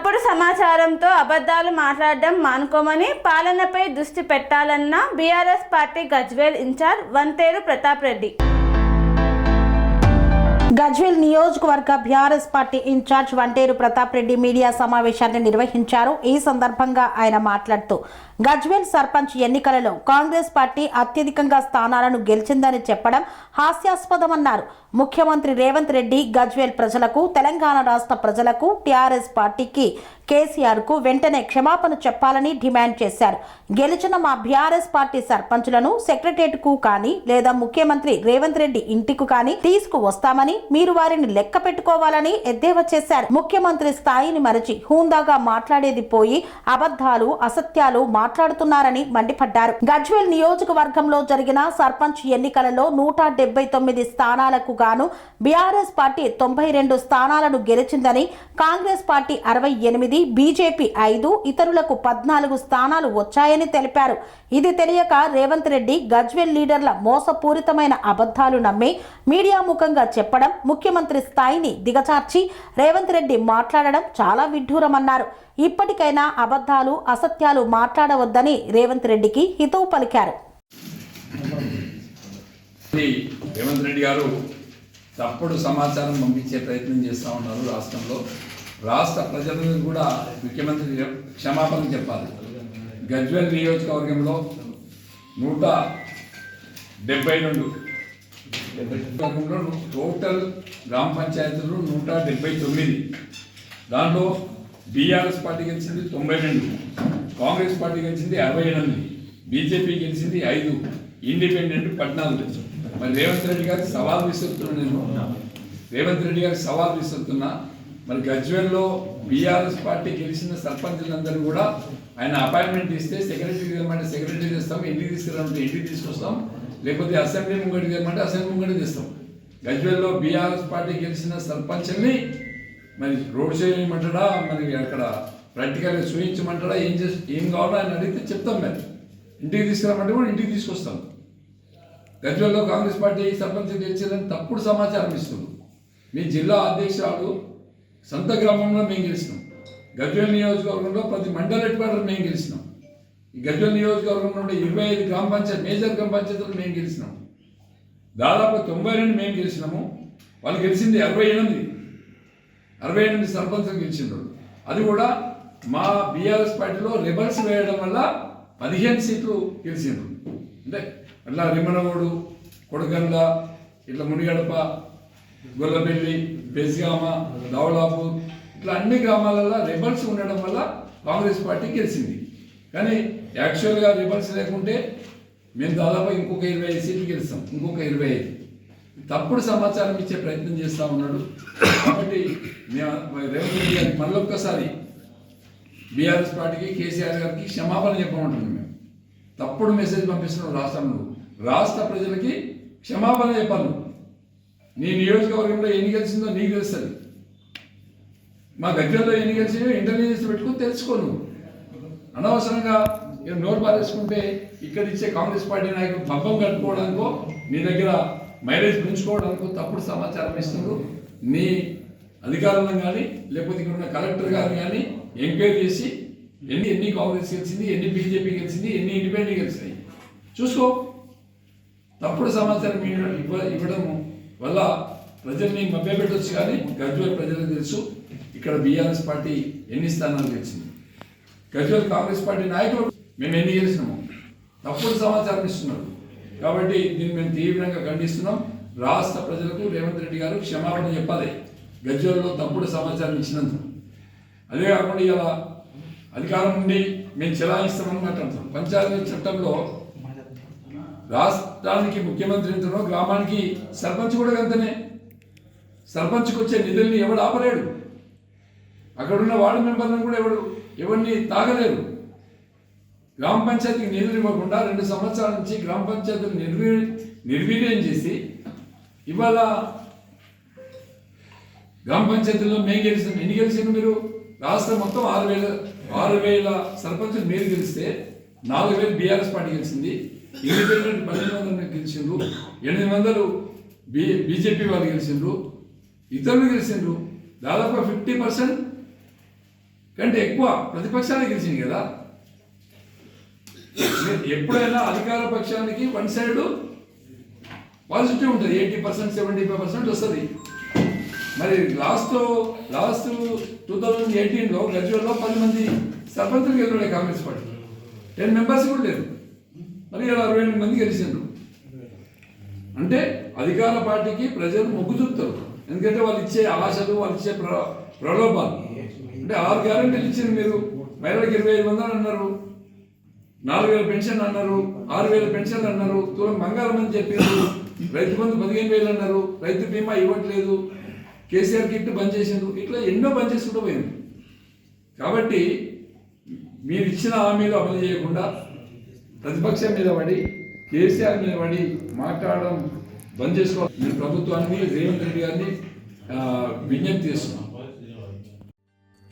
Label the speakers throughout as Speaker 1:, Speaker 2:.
Speaker 1: తప్పుడు సమాచారంతో అబద్ధాలు మాట్లాడడం మానుకోమని పాలనపై దృష్టి పెట్టాలన్న BRS party Gajwel incharge Vanteru Pratap Reddy.
Speaker 2: Gajwel నియోజకవర్గ BRS party incharge Vanteru Pratap Reddy media సమావేశాన్ని నిర్వహించారు. ఈ సందర్భంగా ఆయన మాట్లాడుతూ గజ్వేల్ సర్పంచ్ ఎన్నికలలో కాంగ్రెస్ పార్టీ అత్యధికంగా స్థానాలను గెలిచిందని చెప్పడం హాస్యాస్పదమన్నారు. ముఖ్యమంత్రి రేవంత్ రెడ్డి గజ్వేల్ ప్రజలకు, తెలంగాణ రాష్ట్ర ప్రజలకు, టీఆర్ఎస్ పార్టీకి, కేసీఆర్కు వెంటనే క్షమాపణ చెప్పాలని డిమాండ్ చేశారు. గెలిచిన మా బీఆర్ఎస్ పార్టీ సర్పంచులను సెక్రటరియట్కు కానీ లేదా ముఖ్యమంత్రి రేవంత్ రెడ్డి ఇంటికి కానీ తీసుకువస్తామని మీరు వారిని లెక్క పెట్టుకోవాలని ఎద్దేవా చేశారు. ముఖ్యమంత్రి స్థాయిని మరచి హూందాగా మాట్లాడేది పోయి అబద్ధాలు, అసత్యాలు మాట్లాడుతున్నారని మండిపడ్డారు. గజ్వేల్ నియోజకవర్గంలో జరిగిన సర్పంచ్ ఎన్నికలలో 179 స్థానాలకు గాను బీఆర్ఎస్ పార్టీ 92 స్థానాలను గెలిచిందని, కాంగ్రెస్ పార్టీ 68, బీజేపీ 5, ఇతరులకు 14 స్థానాలు వచ్చాయని తెలిపారు. ఇది తెలియక రేవంత్ రెడ్డి గజ్వేల్ లీడర్ల మోసపూరితమైన అబద్ధాలు నమ్మి మీడియా ముఖంగా చెప్పడం, ముఖ్యమంత్రి స్థాయిని దిగజార్చి రేవంత్ రెడ్డి మాట్లాడడం చాలా విడ్డూరమన్నారు. ఇప్పటికైనా అబద్ధాలు, అసత్యాలు మాట్లాడవద్దని రేవంత్ రెడ్డికి హితవు పలికారు.
Speaker 3: రేవంత్ రెడ్డి గారు తప్పుడు సమాచారం పంపించే ప్రయత్నం చేస్తూ ఉన్నారు. రాష్ట్ర ప్రజలకు కూడా ముఖ్యమంత్రి క్షమాపణ చెప్పాలి. గజ్వేల్ నియోజకవర్గంలో 172 టోటల్ గ్రామ పంచాయతీలు 179. దాంట్లో బీఆర్ఎస్ పార్టీ గెలిచింది 92, కాంగ్రెస్ పార్టీ గెలిచింది 68, బీజేపీ గెలిచింది 5, ఇండిపెండెంట్ 14. మరి రేవంత్ రెడ్డి గారికి సవాల్ విసురుతున్నా. మరి గజ్వేల్లో బీఆర్ఎస్ పార్టీ గెలిచిన సర్పంచులందరూ కూడా ఆయన అపాయింట్మెంట్ ఇస్తే సెక్రటరీ తెమ్మంటే సెక్రటరీ తెస్తాం, ఇంటికి తీసుకురామంటే ఇంటికి తీసుకొస్తాం, లేకపోతే అసెంబ్లీ ముంగడికి తెమ్మంటే అసెంబ్లీ ముంగడికి తెస్తాం. గజ్వేల్లో బీఆర్ఎస్ పార్టీ గెలిచిన సర్పంచ్ని మరి రోడ్ షో చేయమంటాడా, మరి అక్కడ ప్రాక్టికల్గా చూపించమంటాడా, ఏం కావాలో ఆయన అడిగితే చెప్తాం. మరి ఇంటికి తీసుకురామంటే కూడా ఇంటికి తీసుకొస్తాం. గజ్వేల్లో కాంగ్రెస్ పార్టీ సర్పంచ్ గెలిచేదని తప్పుడు సమాచారం ఇస్తుంది. మీ జిల్లా అధ్యక్షురాలు సొంత గ్రామంలో మేము గెలిచినాం. గజ్వేల్ నియోజకవర్గంలో ప్రతి మండల హెడ్ క్వార్టర్ మేము గెలిచినాం. ఈ గజ్వేల్ నియోజకవర్గంలో ఉండే 25 గ్రామ పంచాయతీ మేజర్ గ్రామ పంచాయతీలు మేము గెలిచినాం. దాదాపు 92 మేము గెలిచినాము. వాళ్ళు గెలిచింది 68 సర్పంచులు గెలిచిండ్రు. అది కూడా మా బీఆర్ఎస్ పార్టీలో రెబల్స్ వేయడం వల్ల 15 సీట్లు గెలిచిండ్రు. అంటే అట్లా రిమ్మనగోడు, కొడగండ్ల, ఇట్లా మునిగడప, గొల్లపల్లి, బెస్గామ, దౌలాపూర్, ఇట్లా అన్ని గ్రామాలలో రెబల్స్ ఉండడం వల్ల కాంగ్రెస్ పార్టీ గెలిచింది. కానీ యాక్చువల్గా రెబల్స్ లేకుంటే మేము దాదాపు ఇంకొక 25 సీట్లు గెలుస్తాం, ఇంకొక 25. తప్పుడు సమాచారం ఇచ్చే ప్రయత్నం చేస్తూ ఉన్నాడు. కాబట్టి రేవంత్ రెడ్డి గారికి మళ్ళొక్కసారి బీఆర్ఎస్ పార్టీకి, కేసీఆర్ గారికి క్షమాపణ చెప్పమంటున్నాం. మేము తప్పుడు మెసేజ్ పంపిస్తున్నాం. రాష్ట్ర ప్రజలకి క్షమాపణ చెప్పాలి. నీ నియోజకవర్గంలో ఎన్ని గెలిచిందో నీకు తెలుస్తుంది. మా దగ్గరలో ఎన్ని గెలిచిందో ఇంటెలిజెన్స్ పెట్టుకుని తెలుసుకోను. అనవసరంగా నోరు పారేసుకుంటే ఇక్కడ ఇచ్చే కాంగ్రెస్ పార్టీ నాయకులు పబ్బం కట్టుకోవడానికో, నీ దగ్గర మైలేజ్ పెంచుకోవడానికో తప్పుడు సమాచారం ఇస్తున్నారు. నీ అధికారులను కానీ లేకపోతే ఇక్కడ ఉన్న కలెక్టర్ గారు కానీ ఎంక్వైరీ చేసి ఎన్ని కాంగ్రెస్ గెలిచింది, ఎన్ని బీజేపీ గెలిచింది, ఎన్ని ఇండిపెండెంట్ గెలిచినాయి చూసుకో. తప్పుడు సమాచారం ఇవ్వడం వల్ల ప్రజల్ని మభ్యపెట్టవచ్చు. కానీ గజ్వేల్ ప్రజలకు తెలుసు ఇక్కడ బీఆర్ఎస్ పార్టీ ఎన్ని స్థానాలు గెలిచింది. గజ్వేల్ కాంగ్రెస్ పార్టీ నాయకులు మేము ఎన్ని గెలిచినాము తప్పుడు సమాచారం ఇస్తున్నారు. కాబట్టి దీన్ని మేము తీవ్రంగా ఖండిస్తున్నాం. రాష్ట్ర ప్రజలకు రేవంత్ రెడ్డి గారు క్షమాపణ చెప్పాలి గజ్వేల్లో తప్పుడు సమాచారం ఇచ్చినందుకు. అదే కాకుండా ఇలా అధికారం నుండి మేము చెలాయిస్తామని మాట్లాడుతాం. పంచాయతీ చట్టంలో రాష్ట్రానికి ముఖ్యమంత్రి ఎంతనో గ్రామానికి సర్పంచ్ కూడా అంతనే. సర్పంచ్కి వచ్చే నిధుల్ని ఎవడు ఆపలేడు. అక్కడున్న వార్డు మెంబర్లను కూడా ఎవరిని తాగలేరు. గ్రామ పంచాయతీకి నిధులు ఇవ్వకుండా 2 సంవత్సరాల నుంచి గ్రామ పంచాయతీలు నిర్వీర్యం చేసి ఇవాళ గ్రామ పంచాయతీల్లో మేము గెలిచాం. ఎన్ని గెలిచారు మీరు? రాష్ట్రం మొత్తం 6,000 సర్పంచులు మీరు గెలిస్తే 4,000 బీఆర్ఎస్ పార్టీ గెలిచింది. ఇండిపెండెంట్ 1,800 గెలిచిండ్రు, 800 బీజేపీ వాళ్ళు గెలిచిండ్రు, ఇతరులు గెలిచిండ్రు. దాదాపు 50% కంటే ఎక్కువ ప్రతిపక్షానికి గెలిచింది కదా. ఎప్పుడైనా అధికార పక్షానికి వన్ సైడ్ పాజిటివ్ ఉంటుంది, 80% 75% వస్తుంది. మరి లాస్ట్ 2018లో గజ్వేల్లో 10 మంది సర్పంచులు గెలిచాడు కాంగ్రెస్ పార్టీ, 10 మెంబర్స్ కూడా లేరు. మరి ఇలా 28 మంది గెలిచిండ్రు. అంటే అధికార పార్టీకి ప్రజలు మొగ్గు చూపుతారు, ఎందుకంటే వాళ్ళు ఇచ్చే ఆశలు, వాళ్ళు ఇచ్చే ప్రలోభాలు. అంటే 6 గ్యారెంటీలు ఇచ్చింది మీరు. మహిళలకు 25,000 అన్నారు, 4,000 పెన్షన్ అన్నారు, 6,000 పెన్షన్లు అన్నారు, తులం బంగారం అని చెప్పారు, రైతు బంధు 15,000 అన్నారు, రైతు బీమా ఇవ్వట్లేదు, కేసీఆర్ కిట్ బంద్ చేసిండ్రు, ఇట్లా ఎన్నో బంద్ చేసుకుంటూ పోయింది. కాబట్టి మీరు ఇచ్చిన హామీలు అమలు చేయకుండా ప్రతిపక్షం మీద పడి కేసీఆర్ మీద పడి మాట్లాడడం బంద్ చేసుకోవాలి. నేను ప్రభుత్వాన్ని, రేవంత్ రెడ్డి గారిని విజ్ఞప్తి చేస్తున్నాను.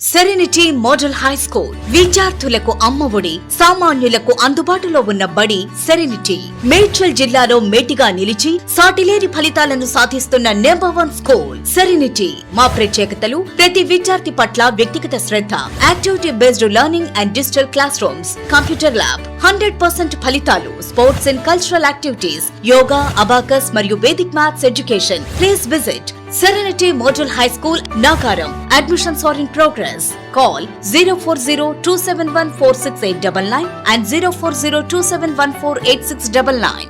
Speaker 4: సెరెనిటీ మోడల్ హై స్కూల్ విద్యార్థులకు అమ్మఒడి, సామాన్యులకు అందుబాటులో ఉన్న బడి సెరెనిటీ. మేడ్చల్ జిల్లాలో మేటిగా నిలిచి సాటిలేని ఫలితాలను సాధిస్తున్న #1 స్కూల్ సెరెనిటీ. మా ప్రత్యేకతలు ప్రతి విద్యార్థి పట్ల వ్యక్తిగత శ్రద్ధ, activity based learning and digital classrooms, computer lab, 100% ఫలితాలు, sports and cultural activities, yoga, abacus మరియు Vedic maths education. Please visit Serenity Model High School, Nagaram. Admissions are in progress. Call 040-271-46899 and 040-271-48699.